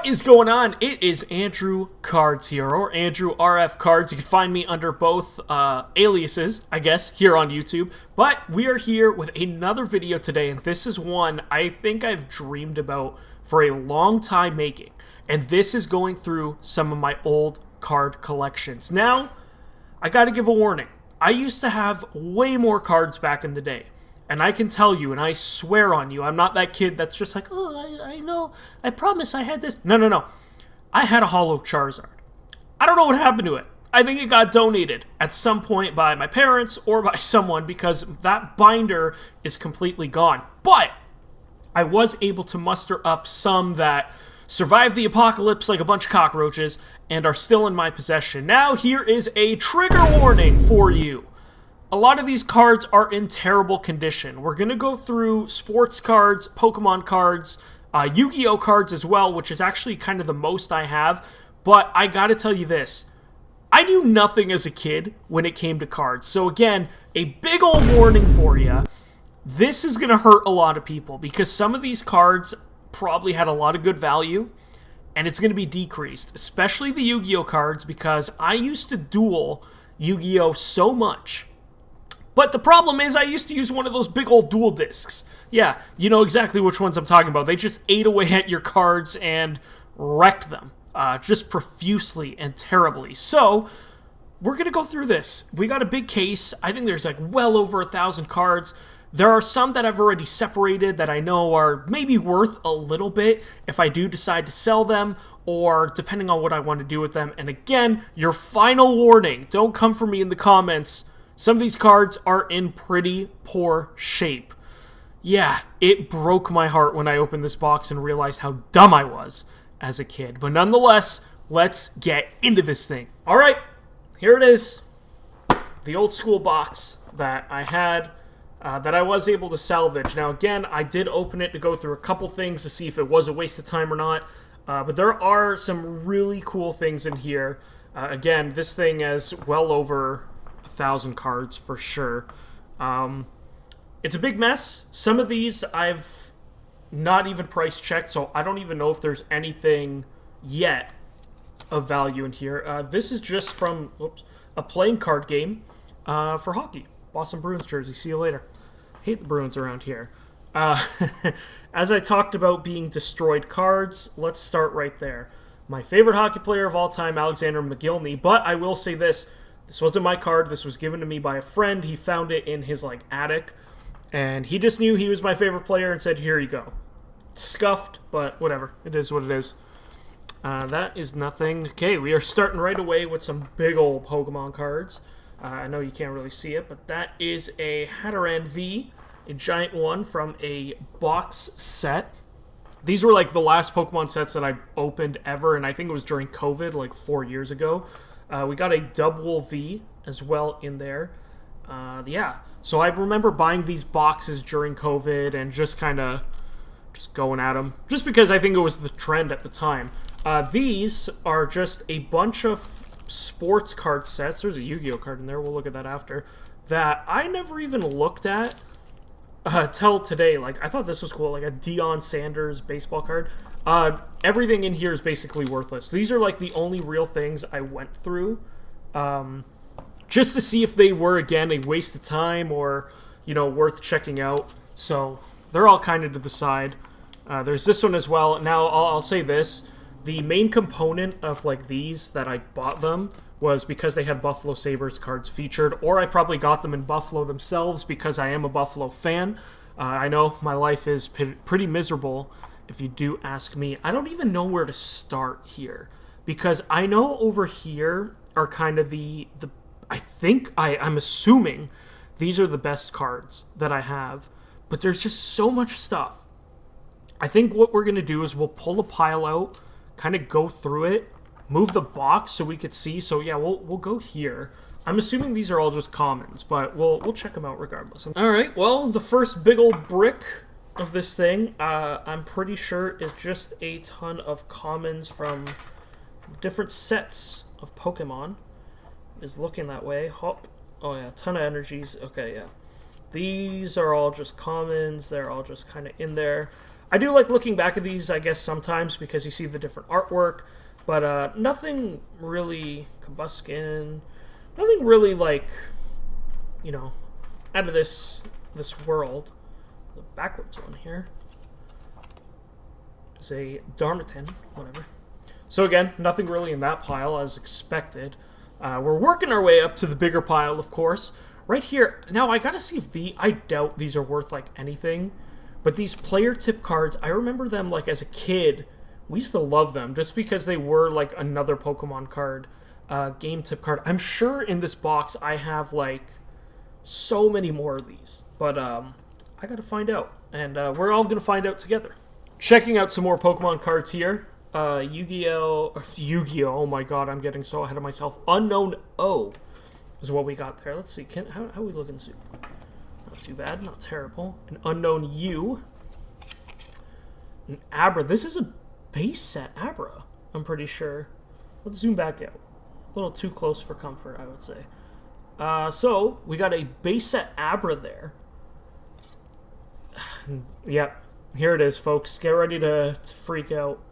is going on? It is Andrew Cards here, or Andrew RF Cards. You can find me under both aliases, I guess, here on YouTube. But we are here with another video today, and this is one I think I've dreamed about for a long time making. And this is going through some of my old card collections. Now, I gotta give a warning. I used to have way more cards back in the day. And I can tell you, and I swear on you, I'm not that kid that's just like, oh, I know, I promise I had this. No. I had a holo Charizard. I don't know what happened to it. I think it got donated at some point by my parents or by someone because that binder is completely gone. But I was able to muster up some that survived the apocalypse like a bunch of cockroaches and are still in my possession. Now, here is a trigger warning for you. A lot of these cards are in terrible condition. We're going to go through sports cards, Pokemon cards, Yu-Gi-Oh cards as well, which is actually kind of the most I have. But I gotta tell you this. I knew nothing as a kid when it came to cards. So again, a big old warning for you. This is going to hurt a lot of people because some of these cards probably had a lot of good value. And it's going to be decreased, especially the Yu-Gi-Oh cards, because I used to duel Yu-Gi-Oh so much. But the problem is I used to use one of those big old dual discs. Yeah, you know exactly which ones I'm talking about. They just ate away at your cards and wrecked them. Just profusely and terribly. So, we're going to go through this. We got a big case. I think there's like well over 1,000 cards. There are some that I've already separated that I know are maybe worth a little bit if I do decide to sell them, or depending on what I want to do with them. And again, your final warning. Don't come for me in the comments. Some of these cards are in pretty poor shape. Yeah, it broke my heart when I opened this box and realized how dumb I was as a kid. But nonetheless, let's get into this thing. Alright, here it is. The old school box that I had, that I was able to salvage. Now again, I did open it to go through a couple things to see if it was a waste of time or not. But there are some really cool things in here. Again, this thing has well over 1,000 cards for sure. It's a big mess. Some of these I've not even price checked, so I don't even know if there's anything yet of value in here. This is just from a playing card game for hockey. Boston Bruins jersey. See you later. Hate the Bruins around here. As I talked about being destroyed cards, let's start right there. My favorite hockey player of all time, Alexander McGillney, but I will say this. This wasn't my card. This was given to me by a friend. He found it in his attic, and he just knew he was my favorite player and said, "Here you go." It's scuffed, but whatever. It is what it is. That is nothing. Okay, we are starting right away with some big old Pokemon cards. I know you can't really see it, but that is a Hatterene V, a giant one from a box set. These were like the last Pokemon sets that I opened ever, and I think it was during COVID, like 4 years ago. We got a double V as well in there. Yeah, so I remember buying these boxes during COVID and just kind of just going at them. Just because I think it was the trend at the time. These are just a bunch of sports card sets. There's a Yu-Gi-Oh card in there. We'll look at that after. That I never even looked at till today. Like, I thought this was cool. Like a Deion Sanders baseball card. Everything in here is basically worthless. These are like the only real things I went through, just to see if they were, again, a waste of time or, worth checking out. So they're all kind of to the side. There's this one as well. Now, I'll say this. The main component of these that I bought them was because they had Buffalo Sabres cards featured, or I probably got them in Buffalo themselves because I am a Buffalo fan. I know my life is pretty miserable. If you do ask me, I don't even know where to start here. Because I know over here are kind of I'm assuming these are the best cards that I have. But there's just so much stuff. I think what we're going to do is we'll pull a pile out, kind of go through it, move the box so we could see. So yeah, we'll go here. I'm assuming these are all just commons, but we'll check them out regardless. Alright, well, the first big old brick of this thing, I'm pretty sure is just a ton of commons from different sets of Pokemon. Is looking that way. Hop. Oh yeah, ton of energies. Okay, yeah. These are all just commons. They're all just kind of in there. I do like looking back at these, I guess, sometimes because you see the different artwork, but nothing really combuskin, nothing really like, you know, out of this world. The backwards one here is a Darmatan, whatever. So again, nothing really in that pile as expected. We're working our way up to the bigger pile, of course. Right here, now I gotta see if I doubt these are worth like anything, but these player tip cards, I remember them like as a kid. We used to love them just because they were like another Pokemon card, game tip card. I'm sure in this box I have like so many more of these, but I gotta find out, and we're all gonna find out together. Checking out some more Pokemon cards here. Yu-Gi-Oh! Oh my god, I'm getting so ahead of myself. Unknown O is what we got there. Let's see, how are we looking, Soooo? Not too bad, not terrible. An Unknown U. An Abra. This is a base set Abra, I'm pretty sure. Let's zoom back out. A little too close for comfort, I would say. So, we got a base set Abra there. Yep, here it is, folks. Get ready to freak out.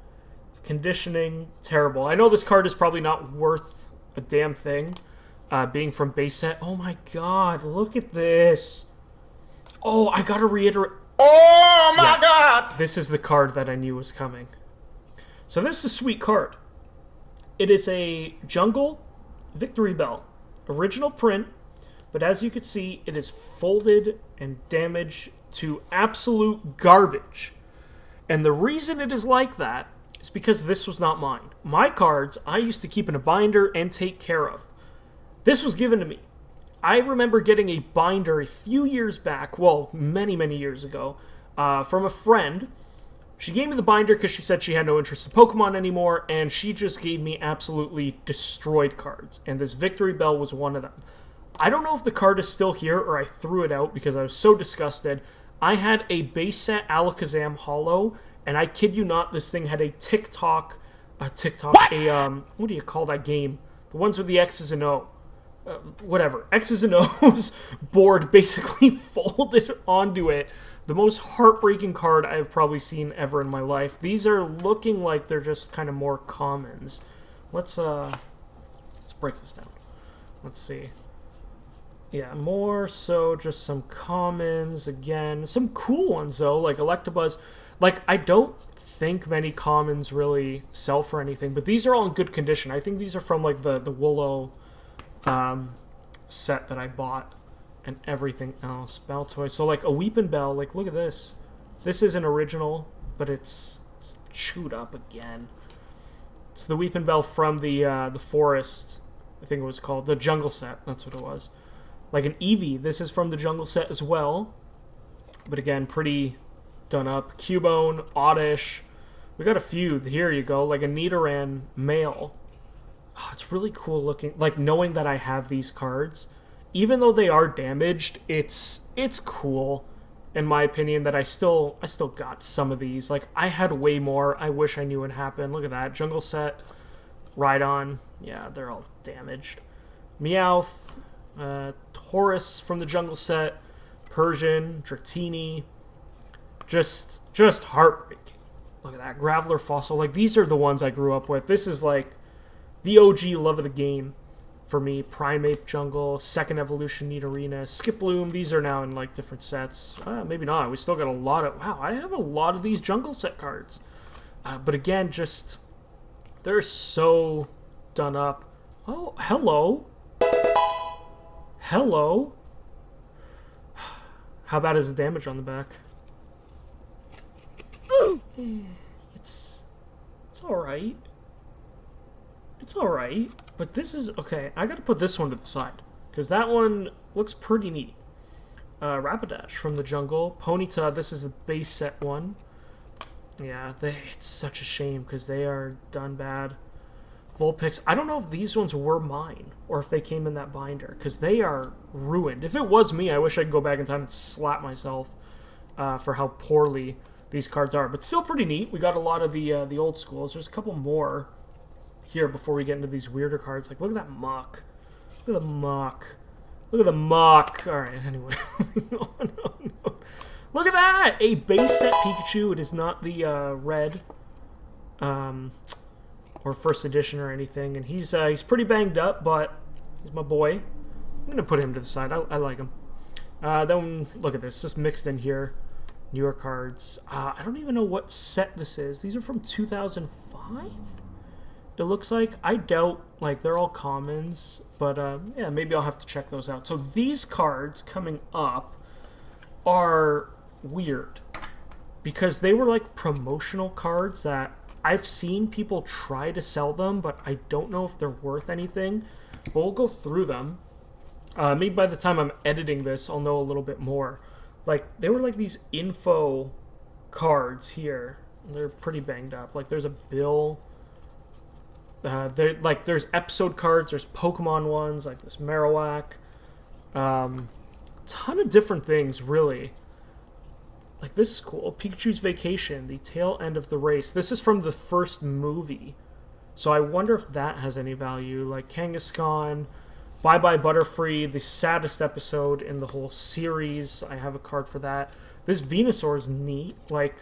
Conditioning, terrible. I know this card is probably not worth a damn thing, being from base set. Oh my god, look at this. Oh, I gotta reiterate. Oh my god! This is the card that I knew was coming. So this is a sweet card. It is a Jungle Victory Bell. Original print, but as you can see, it is folded and damaged to absolute garbage. And the reason it is like that is because this was not mine. My cards, I used to keep in a binder and take care of. This was given to me. I remember getting a binder a few years back, well, many, many years ago, from a friend. She gave me the binder because she said she had no interest in Pokemon anymore, and she just gave me absolutely destroyed cards, and this Victory Bell was one of them. I don't know if the card is still here or I threw it out because I was so disgusted. I had a base set Alakazam Holo, and I kid you not, this thing had a Tik Tok, what do you call that game? The ones with the X's and O. Whatever, X's and O's board basically folded onto it. The most heartbreaking card I've probably seen ever in my life. These are looking like they're just kind of more commons. Let's break this down. Let's see. Yeah, more so just some commons again. Some cool ones though, like Electabuzz. Like, I don't think many commons really sell for anything, but these are all in good condition. I think these are from like the Willow set that I bought and everything else. Baltoy. So like a Weepin' Bell, like look at this. This is an original, but it's chewed up again. It's the Weepin' Bell from the forest, I think it was called. The jungle set, that's what it was. Like an Eevee, this is from the jungle set as well. But again, pretty done up. Cubone, Oddish. We got a few. Here you go. Like a Nidoran male. Oh, it's really cool looking. Like knowing that I have these cards, even though they are damaged, it's cool, in my opinion, that I still got some of these. Like I had way more. I wish I knew what happened. Look at that jungle set. Rhydon. Yeah, they're all damaged. Meowth. Taurus from the jungle set. Persian. Dratini. Just heartbreaking. Look at that. Graveler Fossil. Like, these are the ones I grew up with. This is, like, the OG love of the game for me. Primeape Jungle. Second Evolution Nidorina. Skiploom. These are now in, like, different sets. Maybe not. We still got a lot of... Wow, I have a lot of these jungle set cards. But again, just... They're so done up. Oh, hello. Hello. How bad is the damage on the back? It's alright. It's alright. But this is... Okay, I gotta put this one to the side. Because that one looks pretty neat. Rapidash from the jungle. Ponyta, this is the base set one. Yeah, it's such a shame because they are done bad. Vulpix, I don't know if these ones were mine or if they came in that binder because they are ruined. If it was me, I wish I could go back in time and slap myself for how poorly these cards are. But still pretty neat. We got a lot of the old schools. There's a couple more here before we get into these weirder cards. Like, look at that muck. Look at the muck. Look at the muck. All right, anyway. No. Look at that! A base set Pikachu. It is not the red or first edition or anything. And he's pretty banged up, but he's my boy. I'm going to put him to the side. I like him. Then look at this. Just mixed in here. Newer cards. I don't even know what set this is. These are from 2005? It looks like. I doubt, like, they're all commons. But, yeah, maybe I'll have to check those out. So these cards coming up are weird. Because they were, like, promotional cards that I've seen people try to sell them, but I don't know if they're worth anything. But we'll go through them. Maybe by the time I'm editing this, I'll know a little bit more. Like, they were like these info cards here. They're pretty banged up. Like, there's a bill. There's episode cards. There's Pokemon ones, like this Marowak. Ton of different things, really. Like, this is cool. Pikachu's Vacation, the tail end of the race. This is from the first movie. So I wonder if that has any value. Like, Kangaskhan, Bye Bye Butterfree, the saddest episode in the whole series. I have a card for that. This Venusaur is neat. Like,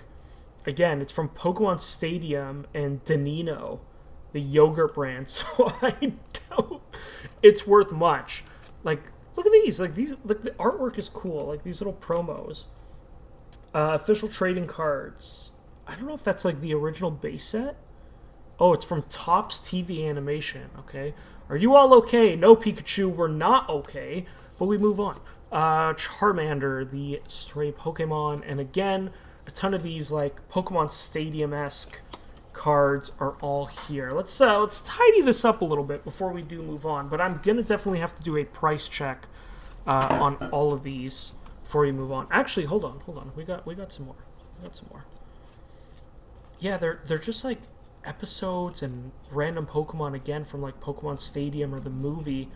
again, it's from Pokemon Stadium and Danino, the yogurt brand. So I doubt it's worth much. Like, look at these. Like, the artwork is cool. Like, these little promos. Official trading cards. I don't know if that's like the original base set. Oh, it's from Topps TV Animation. Okay. Are you all okay? No, Pikachu, we're not okay. But we move on. Charmander, the stray Pokemon. And again, a ton of these like Pokemon Stadium-esque cards are all here. Let's tidy this up a little bit before we do move on. But I'm going to definitely have to do a price check on all of these before we move on. Actually, hold on. We got some more. Yeah, they're just like episodes and random Pokemon again from like Pokemon Stadium or the movie.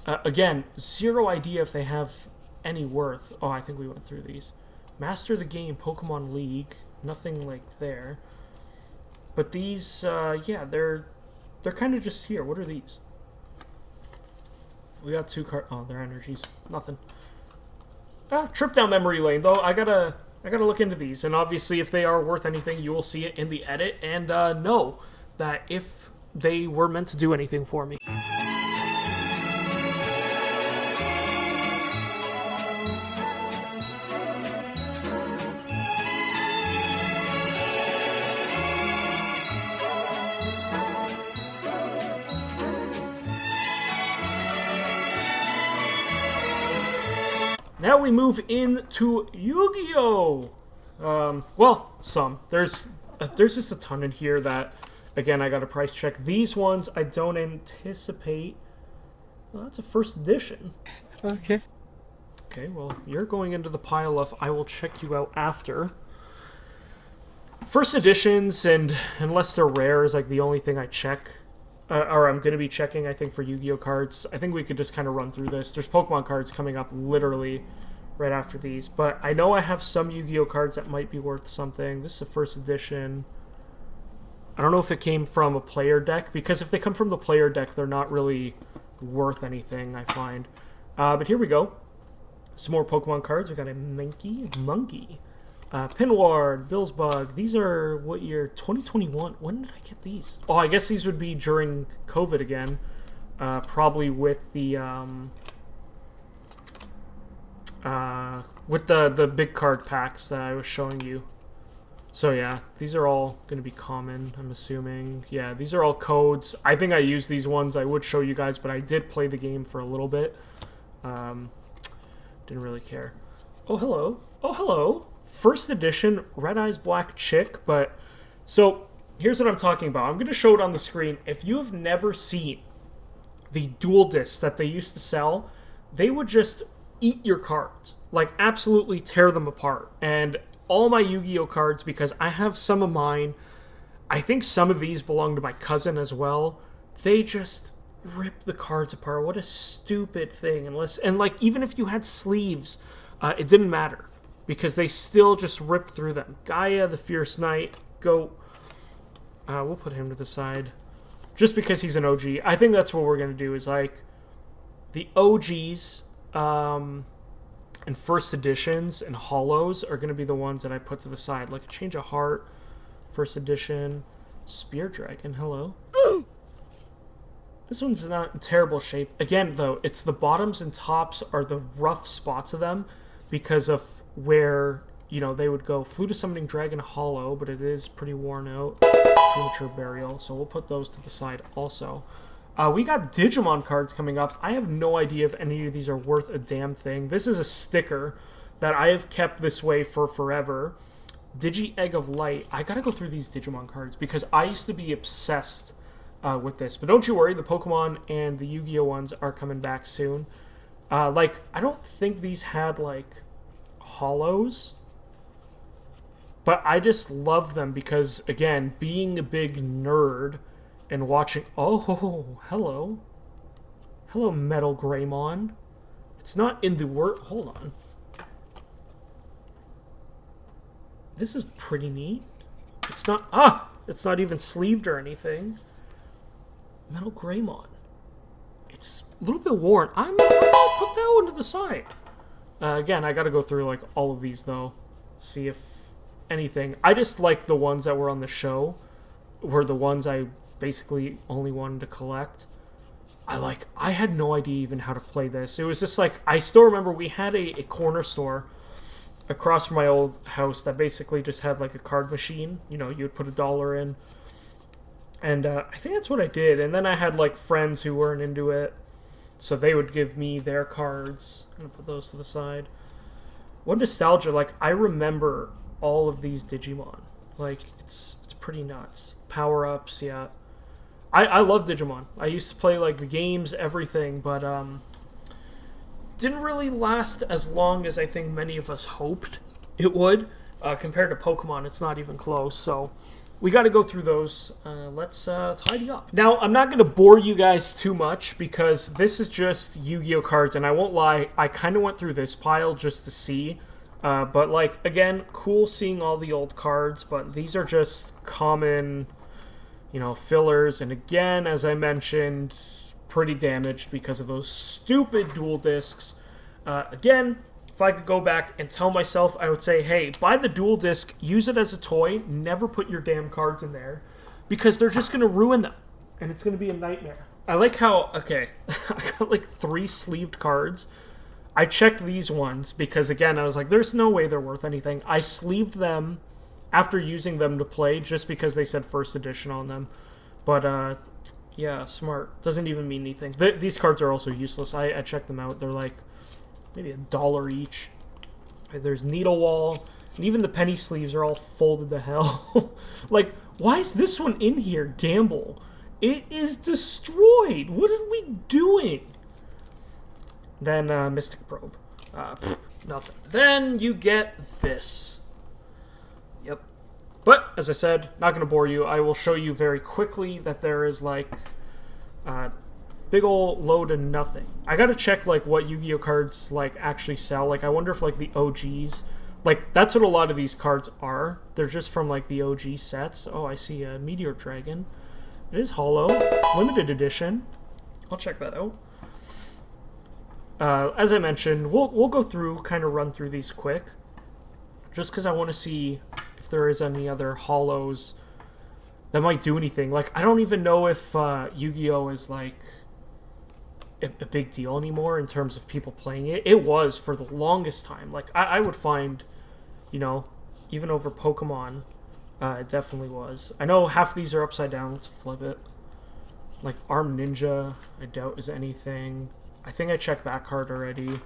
Again, zero idea if they have any worth. Oh, I think we went through these. Master the Game, Pokemon League, nothing like there. But these, yeah, they're kind of just here. What are these? We got two cards. Oh, they're energies. Nothing. Trip down memory lane though. I gotta look into these, and obviously if they are worth anything, you will see it in the edit, and know that if they were meant to do anything for me. Now we move into Yu-Gi-Oh! Well, some. There's just a ton in here that, again, I got to price check. These ones I don't anticipate. Well, that's a first edition. Okay. Okay, well, you're going into the pile of I will check you out after. First editions, and unless they're rare, is like the only thing I check. Or I'm going to be checking, I think, for Yu-Gi-Oh! Cards. I think we could just kind of run through this. There's Pokemon cards coming up literally right after these. But I know I have some Yu-Gi-Oh! Cards that might be worth something. This is a first edition. I don't know if it came from a player deck, because if they come from the player deck, they're not really worth anything, I find. But here we go. Some more Pokemon cards. We got a Monkey, Pinward, Billsbug. These are, what year? 2021. When did I get these? Oh, I guess these would be during COVID again. Probably with the big card packs that I was showing you. So yeah, these are all going to be common, I'm assuming. Yeah, these are all codes. I think I used these ones. I would show you guys, but I did play the game for a little bit. Didn't really care. Oh, hello. Oh, hello. First edition Red Eyes Black Chick, but so here's what I'm talking about. I'm going to show it on the screen. If you have never seen the dual discs that they used to sell, they would just eat your cards, like absolutely tear them apart. And all my Yu-Gi-Oh cards, because I have some of mine, I think some of these belong to my cousin as well, they just rip the cards apart. What a stupid thing. And like, even if you had sleeves, it didn't matter, because they still just ripped through them. Gaia, the Fierce Knight, go. We'll put him to the side, just because he's an OG. I think that's what we're going to do, is like, the OGs, and first editions and holos are going to be the ones that I put to the side. Like a Change of Heart, first edition, Spear Dragon, hello. This one's not in terrible shape. Again, though, it's the bottoms and tops are the rough spots of them because of where, you know, they would go. Flute of Summoning Dragon holo, but it is pretty worn out. Premature Burial, so we'll put those to the side also. We got Digimon cards coming up. I have no idea if any of these are worth a damn thing. This is a sticker that I have kept this way for forever. Digi Egg of Light. I gotta go through these Digimon cards because I used to be obsessed with this. But don't you worry, the Pokemon and the Yu-Gi-Oh ones are coming back soon. Like, I don't think these had, like, holos. But I just love them because, again, being a big nerd and watching... Oh, hello. Hello, Metal Greymon. It's not in the word... Hold on. This is pretty neat. It's not... It's not even sleeved or anything. Metal Greymon. It's a little bit worn. I'm gonna put that one to the side. Again, I gotta go through, like, all of these, though. See if anything. I just like the ones that were on the show. Were the ones I basically only wanted to collect. I had no idea even how to play this. It was just like, I still remember we had a corner store across from my old house that basically just had like a card machine. You know, you would put $1 in. And I think that's what I did. And then I had like friends who weren't into it. So they would give me their cards. I'm going to put those to the side. What nostalgia. Like, I remember all of these Digimon. Like, it's pretty nuts. Power-ups, yeah. I love Digimon. I used to play, like, the games, everything, but didn't really last as long as I think many of us hoped it would. Compared to Pokemon, it's not even close, so we got to go through those. Let's tidy up. Now, I'm not going to bore you guys too much, because this is just Yu-Gi-Oh cards, and I won't lie, I kind of went through this pile just to see. But, like, again, cool seeing all the old cards, but these are just common, you know, fillers. And again, as I mentioned, pretty damaged because of those stupid dual discs. Again, if I could go back and tell myself, I would say, hey, buy the dual disc, use it as a toy, never put your damn cards in there, because they're just going to ruin them, and it's going to be a nightmare. I like how, okay, I got like 3 sleeved cards. I checked these ones because, again, I was like, there's no way they're worth anything. I sleeved them after using them to play just because they said first edition on them. But, yeah, smart. Doesn't even mean anything. These cards are also useless. I checked them out. They're like maybe $1 each. There's Needle Wall. And even the penny sleeves are all folded to hell. Like, why is this one in here? Gamble. It is destroyed. What are we doing? Then Mystic Probe. Nothing. Then you get this. Yep. But, as I said, not going to bore you. I will show you very quickly that there is, like, big ol' load of nothing. I got to check, like, what Yu-Gi-Oh cards, like, actually sell. Like, I wonder if, like, the OGs... Like, that's what a lot of these cards are. They're just from, like, the OG sets. Oh, I see a Meteor Dragon. It is holo. It's limited edition. I'll check that out. As I mentioned, we'll go through, kind of run through these quick, just because I want to see if there is any other holos that might do anything. Like, I don't even know if Yu-Gi-Oh is, like, a big deal anymore in terms of people playing it. It was for the longest time. Like, I would find, you know, even over Pokemon, it definitely was. I know half of these are upside down. Let's flip it. Like, Arm Ninja, I doubt is anything. I think I checked that card already.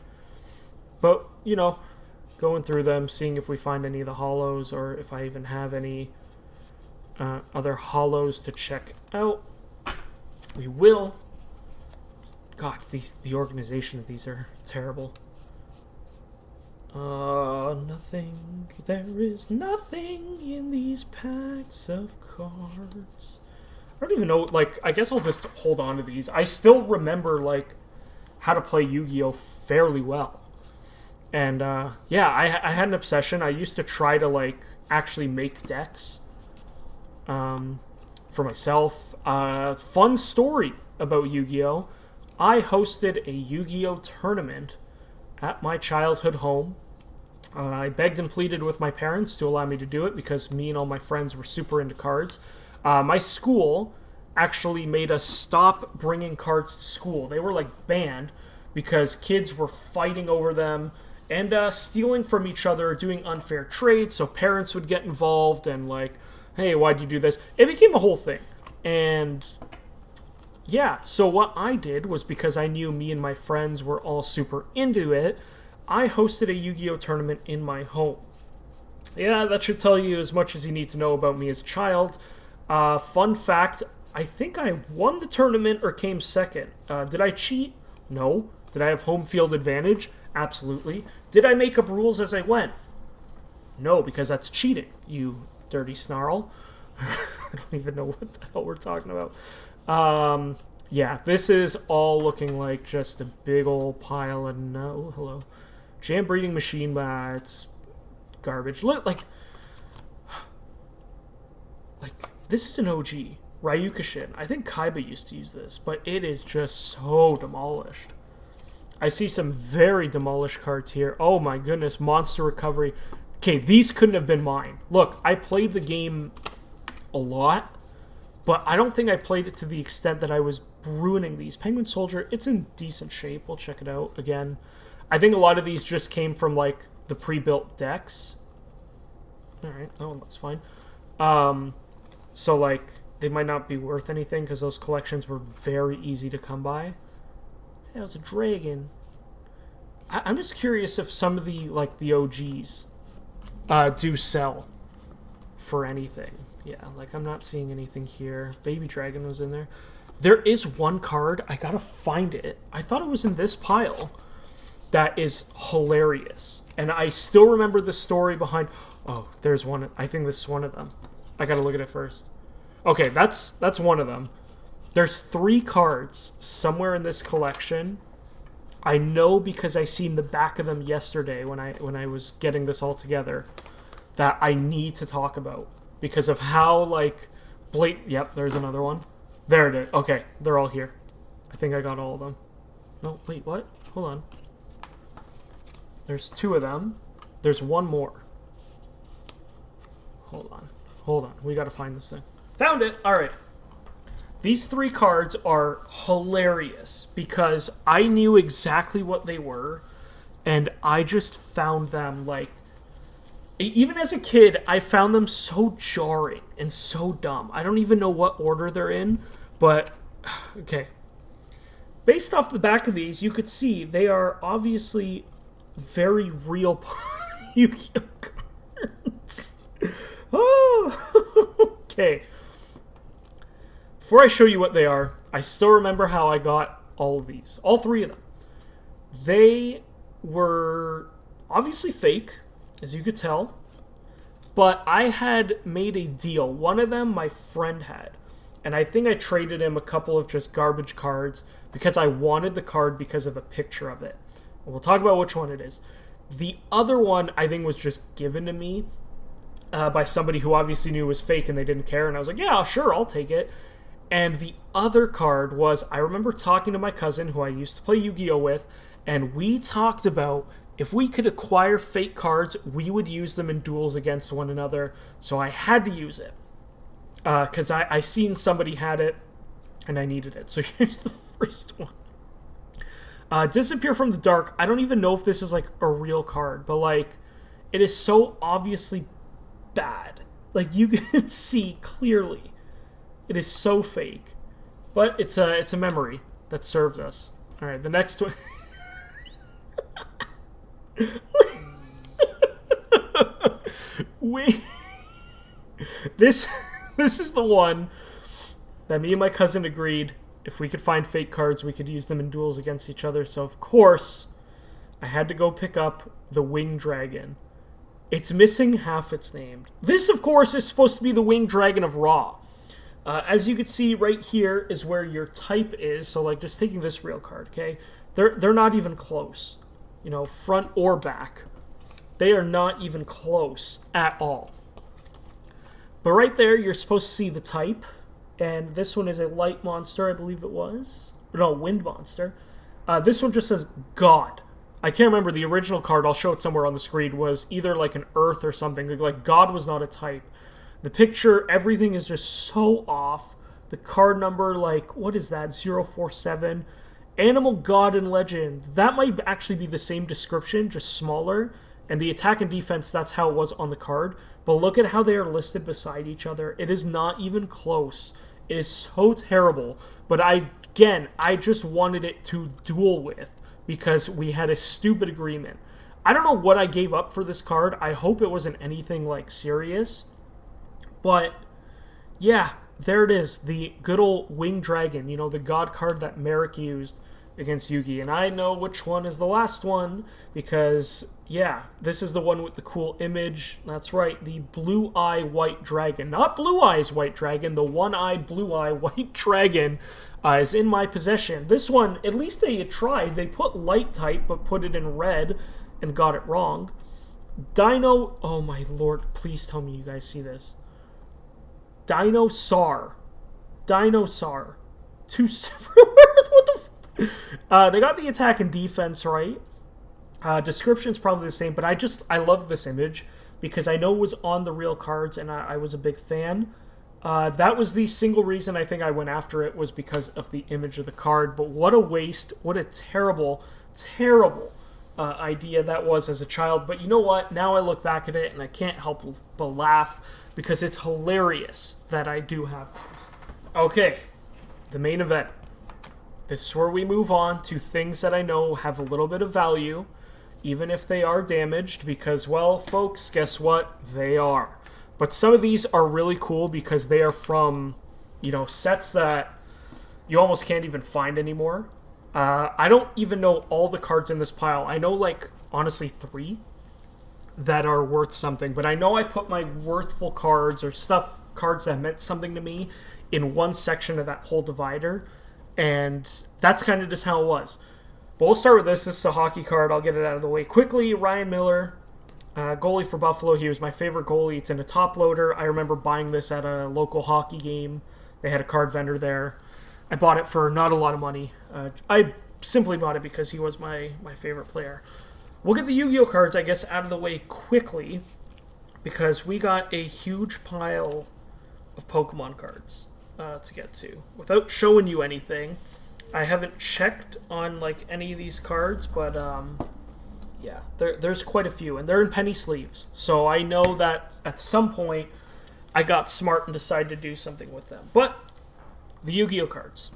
But, you know, going through them, seeing if we find any of the holos, or if I even have any other holos to check out. We will. God, the organization of these are terrible. Nothing. There is nothing in these packs of cards. I don't even know, like, I guess I'll just hold on to these. I still remember, like, how to play Yu-Gi-Oh fairly well. And, yeah, I had an obsession. I used to try to, like, actually make decks for myself. Fun story about Yu-Gi-Oh! I hosted a Yu-Gi-Oh tournament at my childhood home. I begged and pleaded with my parents to allow me to do it because me and all my friends were super into cards. My school actually made us stop bringing cards to school. They were like banned because kids were fighting over them and stealing from each other, doing unfair trades, so parents would get involved and like, hey, why'd you do this? It became a whole thing. And yeah, so what I did was, because I knew me and my friends were all super into it, I hosted a Yu-Gi-Oh! Tournament in my home. Yeah, that should tell you as much as you need to know about me as a child. Fun fact, I think I won the tournament or came second. Did I cheat? No. Did I have home field advantage? Absolutely. Did I make up rules as I went? No, because that's cheating, you dirty snarl. I don't even know what the hell we're talking about. Yeah, this is all looking like just a big old pile of hello. Jam breeding machine, but it's garbage. Look, like, this is an OG. Ryukishin. I think Kaiba used to use this, but it is just so demolished. I see some very demolished cards here. Oh my goodness, Monster Recovery. Okay, these couldn't have been mine. Look, I played the game a lot, but I don't think I played it to the extent that I was ruining these. Penguin Soldier, it's in decent shape. We'll check it out again. I think a lot of these just came from, like, the pre-built decks. Alright, oh, that's fine. So, like, they might not be worth anything because those collections were very easy to come by. That was a dragon. I'm just curious if some of the, like, the OGs do sell for anything. Yeah, like, I'm not seeing anything here. Baby Dragon was in there. There is one card. I gotta find it. I thought it was in this pile. That is hilarious. And I still remember the story behind... Oh, there's one. I think this is one of them. I gotta look at it first. Okay, that's one of them. There's 3 cards somewhere in this collection. I know because I seen the back of them yesterday when I was getting this all together, that I need to talk about because of how, like, Yep, there's another one. There it is. Okay, they're all here. I think I got all of them. No, wait, what? Hold on. There's 2 of them. There's one more. Hold on. We gotta find this thing. Found it! Alright. These 3 cards are hilarious because I knew exactly what they were, and I just found them, like... Even as a kid, I found them so jarring and so dumb. I don't even know what order they're in, but... Okay. Based off the back of these, you could see they are obviously very real Yu-Gi-Oh! Cards. Oh! Okay. Before I show you what they are, I still remember how I got all of these. All 3 of them. They were obviously fake, as you could tell, but I had made a deal. One of them my friend had, and I think I traded him a couple of just garbage cards because I wanted the card because of the picture of it. And we'll talk about which one it is. The other one, I think, was just given to me by somebody who obviously knew it was fake and they didn't care, and I was like, yeah, sure, I'll take it. And the other card was, I remember talking to my cousin who I used to play Yu-Gi-Oh! With, and we talked about if we could acquire fake cards, we would use them in duels against one another, so I had to use it. Because I seen somebody had it, and I needed it. So here's the first one. Disappear from the Dark. I don't even know if this is, like, a real card, but, like, it is so obviously bad. Like, you can see clearly. It is so fake. But it's a memory that serves us. Alright, the next one... Wait. This is the one that me and my cousin agreed if we could find fake cards, we could use them in duels against each other. So, of course, I had to go pick up the Winged Dragon. It's missing half its name. This, of course, is supposed to be the Winged Dragon of Ra. As you can see, right here is where your type is. So, like, just taking this real card, okay? They're not even close. You know, front or back. They are not even close at all. But right there, you're supposed to see the type. And this one is a light monster, I believe it was. No, wind monster. This one just says God. I can't remember the original card, I'll show it somewhere on the screen, was either like an earth or something. Like God was not a type. The picture, everything is just so off. The card number, like, what is that? 047. Animal, God, and Legend. That might actually be the same description, just smaller. And the attack and defense, that's how it was on the card. But look at how they are listed beside each other. It is not even close. It is so terrible. But I just wanted it to duel with because we had a stupid agreement. I don't know what I gave up for this card. I hope it wasn't anything, like, serious. But, yeah, there it is. The good old Winged Dragon. You know, the God card that Merrick used against Yugi. And I know which one is the last one because, yeah, this is the one with the cool image. That's right, the Blue Eye White Dragon. Not Blue Eyes White Dragon, the One-Eyed Blue Eye White Dragon is in my possession. This one, at least they tried. They put light type, but put it in red and got it wrong. Dino, oh my lord, please tell me you guys see this. Dinosaur. Two separate words, what the they got the attack and defense right. Description's probably the same, but I love this image because I know it was on the real cards and I was a big fan. That was the single reason I think I went after it, was because of the image of the card. But what a waste, what a terrible idea that was as a child. But you know what, now I look back at it and I can't help but laugh because it's hilarious that I do have those. Okay, the main event. This is where we move on to things that I know have a little bit of value, even if they are damaged, because, well, folks, guess what? They are. But some of these are really cool because they are from, you know, sets that you almost can't even find anymore. I don't even know all the cards in this pile. I know, like, honestly, 3 that are worth something. But I know I put my worthful cards or cards that meant something to me in one section of that whole divider. And that's kind of just how it was. But we'll start with this. This is a hockey card. I'll get it out of the way quickly. Ryan Miller, goalie for Buffalo. He was my favorite goalie. It's in a top loader. I remember buying this at a local hockey game. They had a card vendor there. I bought it for not a lot of money. I simply bought it because he was my favorite player. We'll get the Yu-Gi-Oh cards, I guess, out of the way quickly because we got a huge pile of Pokemon cards to get to. Without showing you anything, I haven't checked on like any of these cards, but yeah, there's quite a few, and they're in penny sleeves. So I know that at some point I got smart and decided to do something with them. But the Yu-Gi-Oh cards.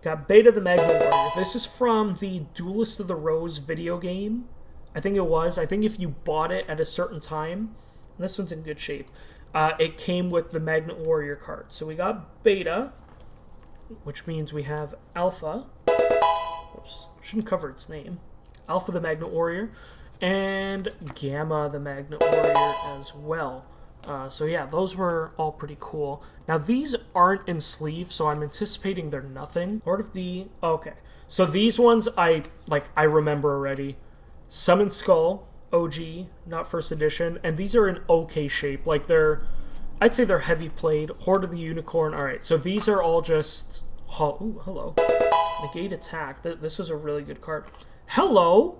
Got Beta the Magnet Warrior. This is from the Duelist of the Rose video game. I think it was. I think if you bought it at a certain time, and this one's in good shape, it came with the Magnet Warrior card. So we got Beta, which means we have Alpha. Oops, shouldn't cover its name. Alpha the Magnet Warrior, and Gamma the Magnet Warrior as well. So yeah, those were all pretty cool. Now these aren't in sleeves, so I'm anticipating they're nothing. Lord of the... Okay. So these ones I remember already. Summon Skull, OG, not first edition, and these are in okay shape. Like I'd say they're heavy played. Horde of the Unicorn. Alright, so these are all just... Ooh, hello. Negate attack. This was a really good card. Hello!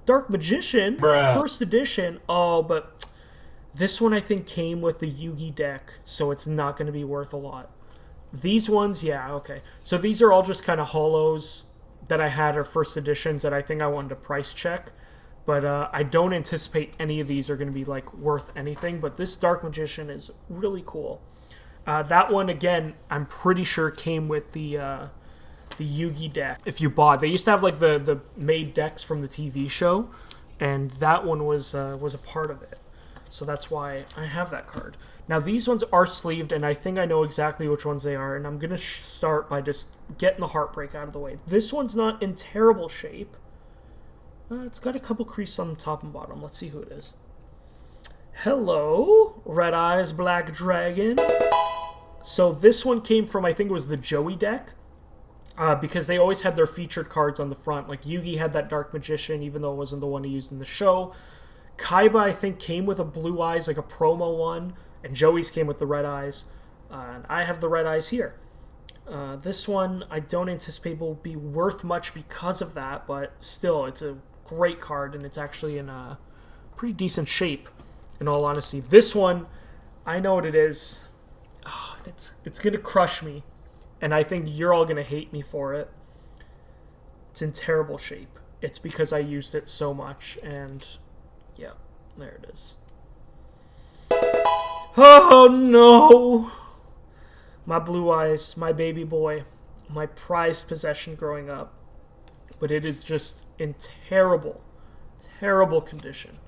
Dark Magician. Bruh. First edition. Oh, but this one I think came with the Yugi deck, so it's not going to be worth a lot. These ones, yeah, okay. So these are all just kind of holos that I had, or first editions that I think I wanted to price check. But I don't anticipate any of these are going to be like worth anything. But this Dark Magician is really cool. That one, again, I'm pretty sure came with the Yugi deck. If you bought, they used to have like the made decks from the TV show, and that one was a part of it. So that's why I have that card. Now these ones are sleeved, and I think I know exactly which ones they are. And I'm gonna start by just getting the Heartbreak out of the way. This one's not in terrible shape. It's got a couple creases on the top and bottom. Let's see who it is. Hello, Red Eyes Black Dragon. So this one came from, I think it was the Joey deck. Because they always had their featured cards on the front. Like Yugi had that Dark Magician, even though it wasn't the one he used in the show. Kaiba, I think, came with a Blue Eyes, like a promo one. And Joey's came with the Red Eyes. And I have the Red Eyes here. This one I don't anticipate will be worth much because of that, but still, it's a great card, and it's actually in a pretty decent shape, in all honesty. This one, I know what it is. Oh, it's going to crush me, and I think you're all going to hate me for it. It's in terrible shape. It's because I used it so much, and yeah, there it is. Oh, no! My blue eyes, my baby boy, my prized possession growing up. But it is just in terrible, terrible condition.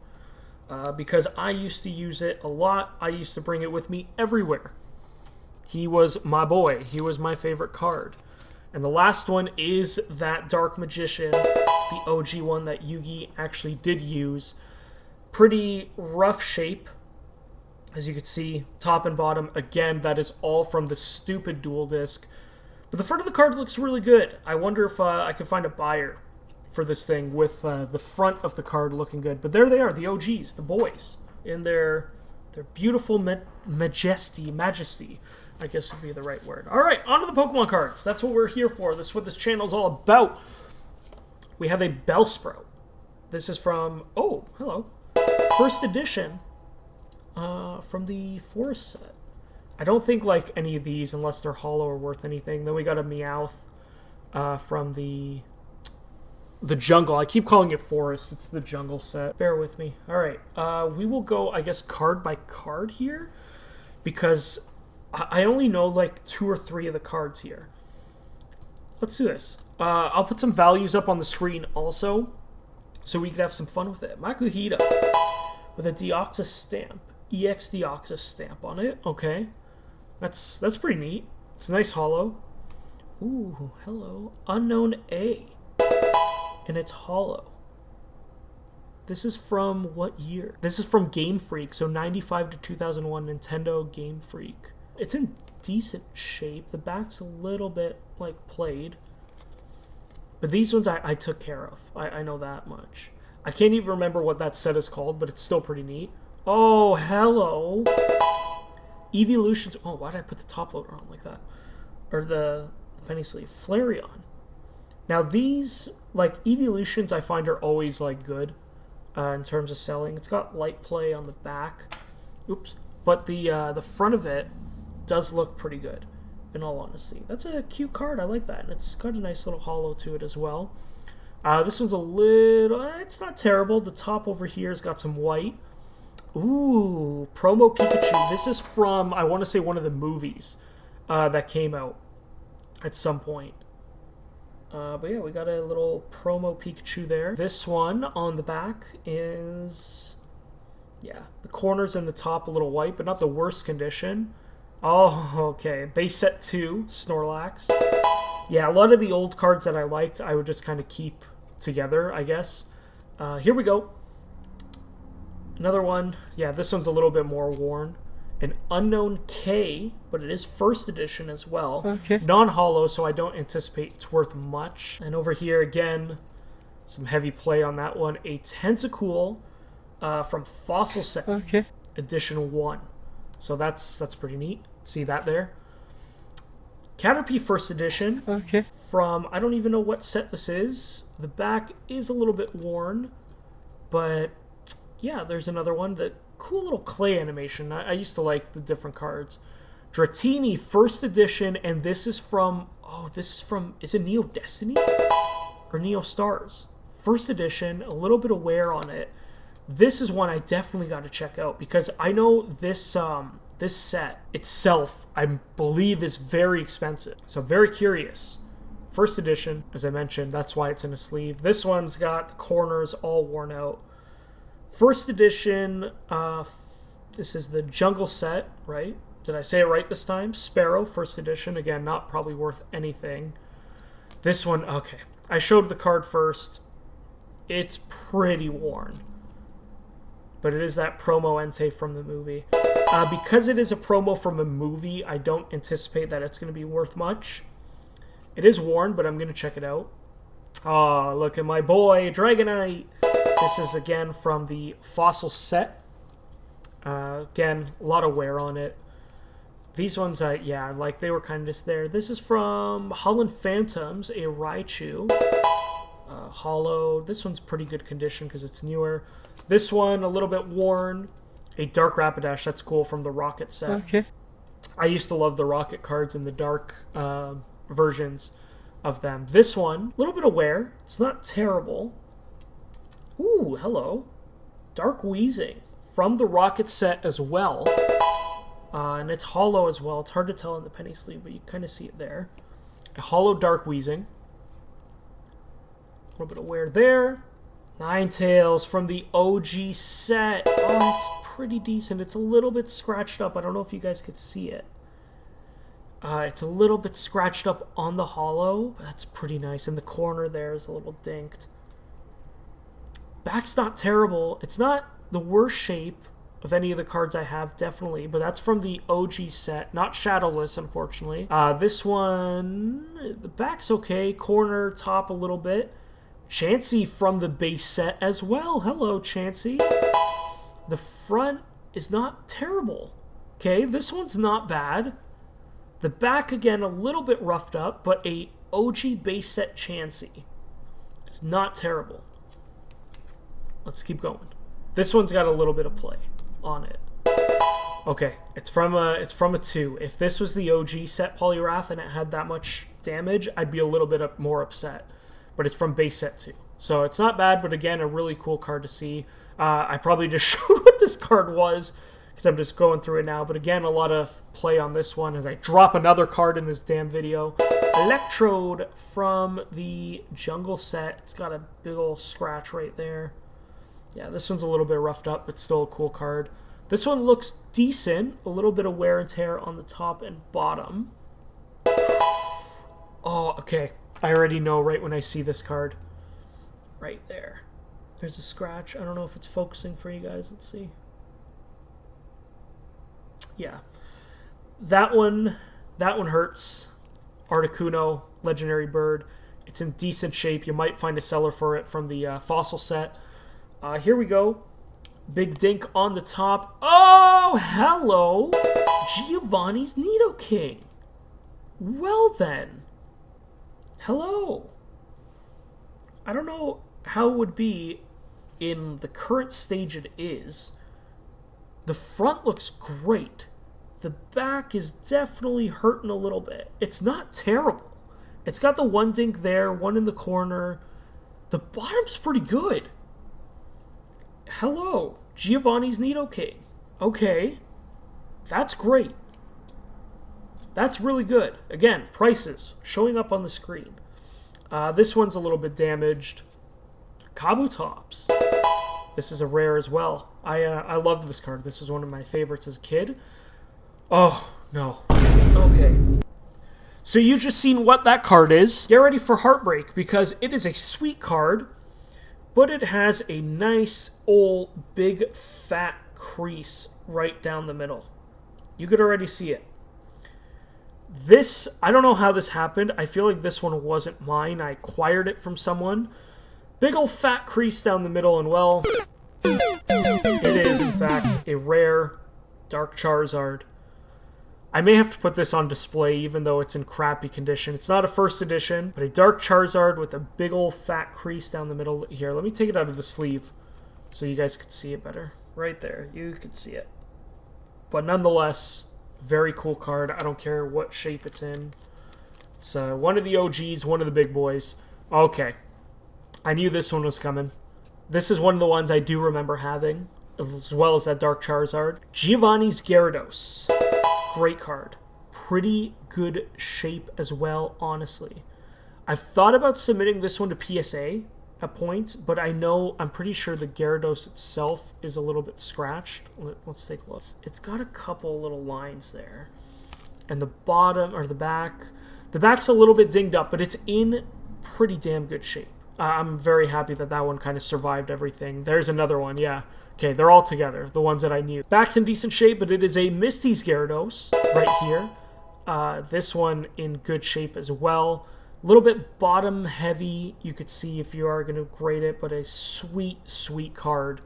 Because I used to use it a lot. I used to bring it with me everywhere. He was my boy. He was my favorite card. And the last one is that Dark Magician, the OG one that Yugi actually did use. Pretty rough shape. As you can see, top and bottom, again, that is all from the stupid dual disc. But the front of the card looks really good. I wonder if I can find a buyer for this thing with the front of the card looking good. But there they are, the OGs, the boys, in their beautiful majesty, I guess would be the right word. All right, on to the Pokemon cards. That's what we're here for. This is what this channel is all about. We have a Bellsprout. This is from, oh, hello, first edition. From the Forest set. I don't think like any of these, unless they're hollow, are worth anything. Then we got a Meowth from the Jungle. I keep calling it Forest. It's the Jungle set. Bear with me. All right. We will go, I guess, card by card here, because I only know like 2 or 3 of the cards here. Let's do this. I'll put some values up on the screen also, so we can have some fun with it. Makuhita with a Deoxys stamp. EX Deoxys stamp on it. Okay. That's pretty neat. It's a nice hollow. Ooh, hello. Unknown A. And it's hollow. This is from what year? This is from Game Freak, so 95 to 2001 Nintendo Game Freak. It's in decent shape. The back's a little bit, like, played. But these ones I took care of. I know that much. I can't even remember what that set is called, but it's still pretty neat. Oh, hello. Evolutions. Oh, why did I put the top loader on like that? Or the penny sleeve. Flareon. Now these, like, evolutions I find are always, like, good in terms of selling. It's got light play on the back. Oops. But the front of it does look pretty good, in all honesty. That's a cute card. I like that. And it's got a nice little hollow to it as well. This one's a little... it's not terrible. The top over here has got some white. Ooh, Promo Pikachu. This is from, I want to say, one of the movies that came out at some point. But yeah, we got a little Promo Pikachu there. This one on the back is... yeah, the corners and the top a little white, but not the worst condition. Oh, okay. Base set 2, Snorlax. Yeah, a lot of the old cards that I liked, I would just kind of keep together, I guess. Here we go. Another one. Yeah, this one's a little bit more worn. An Unknown K, but it is first edition as well. Okay. Non-hollow, so I don't anticipate it's worth much. And over here, again, some heavy play on that one. A Tentacool from Fossil Set. Okay. Edition 1. So that's pretty neat. See that there? Caterpie first edition. Okay. From, I don't even know what set this is. The back is a little bit worn, but yeah, there's another one. The cool little clay animation. I used to like the different cards. Dratini first edition, and this is from, is it Neo Destiny? Or Neo Stars? First edition, a little bit of wear on it. This is one I definitely got to check out, because I know this this set itself, I believe, is very expensive. So I'm very curious. First edition, as I mentioned, that's why it's in a sleeve. This one's got the corners all worn out. First edition, this is the Jungle set, right? Did I say it right this time? Sparrow, first edition. Again, not probably worth anything. This one, okay. I showed the card first. It's pretty worn. But it is that promo Entei from the movie. Because it is a promo from a movie, I don't anticipate that it's going to be worth much. It is worn, but I'm going to check it out. Oh, look at my boy, Dragonite. This is, again, from the Fossil set. Again, a lot of wear on it. These ones, yeah, like they were kind of just there. This is from Holland Phantoms, a Raichu. Hollow. This one's pretty good condition because it's newer. This one, a little bit worn. A Dark Rapidash, that's cool, from the Rocket set. Okay. I used to love the Rocket cards in the Dark versions of them. This one, a little bit of wear. It's not terrible. Ooh, hello. Dark Wheezing from the Rocket set as well. And it's hollow as well. It's hard to tell in the penny sleeve, but you kind of see it there. A hollow Dark Wheezing. A little bit of wear there. Ninetales from the OG set. Oh, it's pretty decent. It's a little bit scratched up. I don't know if you guys could see it. It's a little bit scratched up on the hollow, but that's pretty nice. In the corner there is a little dinked. Back's not terrible. It's not the worst shape of any of the cards I have, definitely, but that's from the OG set. Not Shadowless, unfortunately. This one, the back's okay. Corner, top a little bit. Chansey from the base set as well. Hello, Chansey. The front is not terrible. Okay, this one's not bad. The back, again, a little bit roughed up, but a OG base set Chansey. It's not terrible. Let's keep going. This one's got a little bit of play on it. Okay, it's from a 2. If this was the OG set Poliwrath and it had that much damage, I'd be a little bit more upset. But it's from base set 2. So it's not bad, but again, a really cool card to see. I probably just showed what this card was, because I'm just going through it now. But again, a lot of play on this one as I drop another card in this damn video. Electrode from the Jungle set. It's got a big old scratch right there. Yeah, this one's a little bit roughed up, but still a cool card. This one looks decent. A little bit of wear and tear on the top and bottom. Oh, okay. I already know right when I see this card. Right there. There's a scratch. I don't know if it's focusing for you guys. Let's see. Yeah. That one hurts. Articuno, legendary bird. It's in decent shape. You might find a seller for it from the fossil set. Here we go. Big dink on the top. Oh, hello. Giovanni's Nidoking. Well then. Hello. I don't know how it would be in the current stage it is. The front looks great. The back is definitely hurting a little bit. It's not terrible. It's got the one dink there, one in the corner. The bottom's pretty good. Hello, Giovanni's Nidoking. Okay, that's great. That's really good. Again, prices showing up on the screen. This one's a little bit damaged. Kabutops. This is a rare as well. I loved this card. This was one of my favorites as a kid. Oh, no. Okay. So you just seen what that card is. Get ready for Heartbreak, because it is a sweet card, but it has a nice old big fat crease right down the middle. You could already see it. This, I don't know how this happened. I feel like this one wasn't mine. I acquired it from someone. Big old fat crease down the middle, and well, it is in fact a rare Dark Charizard. I may have to put this on display even though it's in crappy condition. It's not a first edition, but a Dark Charizard with a big old fat crease down the middle. Here, let me take it out of the sleeve so you guys could see it better. Right there, you could see it. But nonetheless, very cool card. I don't care what shape it's in. It's one of the OGs, one of the big boys. Okay, I knew this one was coming. This is one of the ones I do remember having, as well as that Dark Charizard. Giovanni's Gyarados. Great card. Pretty good shape as well, honestly. I've thought about submitting this one to PSA at points, but I'm pretty sure the Gyarados itself is a little bit scratched. Let's take a look. It's got a couple little lines there. And the bottom, or the back's a little bit dinged up, but it's in pretty damn good shape. I'm very happy that that one kind of survived everything. There's another one, yeah. Okay, they're all together, the ones that I knew. Back's in decent shape, but it is a Misty's Gyarados right here. This one in good shape as well. A little bit bottom heavy, you could see if you are going to grade it, but a sweet, sweet card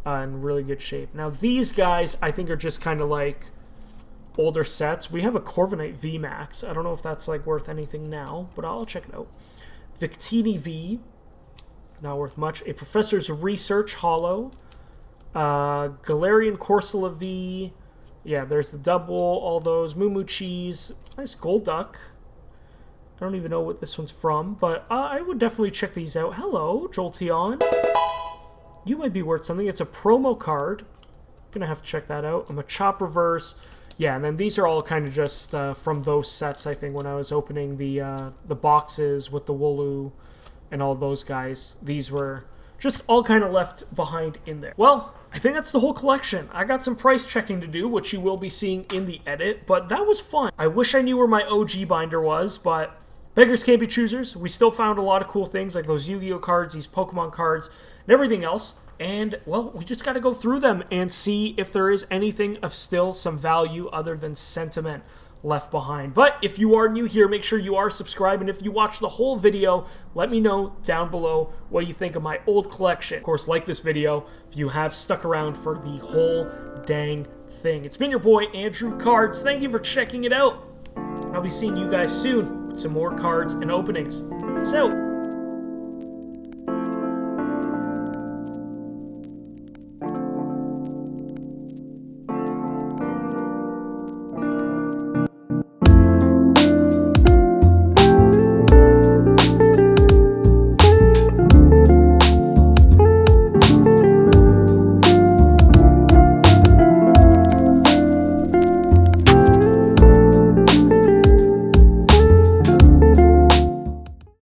in really good shape. Now these guys, I think, are just kind of like, older sets. We have a Corviknight VMAX. I don't know if that's like worth anything now, but I'll check it out. Victini V, not worth much. A Professor's Research Holo. Galarian Corsola V. Yeah, there's the double, all those. Moo Cheese. Nice Golduck. I don't even know what this one's from, but I would definitely check these out. Hello, Jolteon. You might be worth something. It's a promo card. Gonna have to check that out. I'm a Chop Reverse. Yeah, and then these are all kind of just from those sets, I think, when I was opening the boxes with the Wooloo and all those guys. These were just all kind of left behind in there. Well, I think that's the whole collection. I got some price checking to do, which you will be seeing in the edit, but that was fun. I wish I knew where my OG binder was, but beggars can't be choosers. We still found a lot of cool things, like those Yu-Gi-Oh cards, these Pokemon cards, and everything else. And, well, we just got to go through them and see if there is anything of still some value other than sentiment left behind. But if you are new here, make sure you are subscribed. And if you watch the whole video, let me know down below what you think of my old collection. Of course, like this video if you have stuck around for the whole dang thing. It's been your boy, Andrew Cards. Thank you for checking it out. I'll be seeing you guys soon with some more cards and openings. Peace out.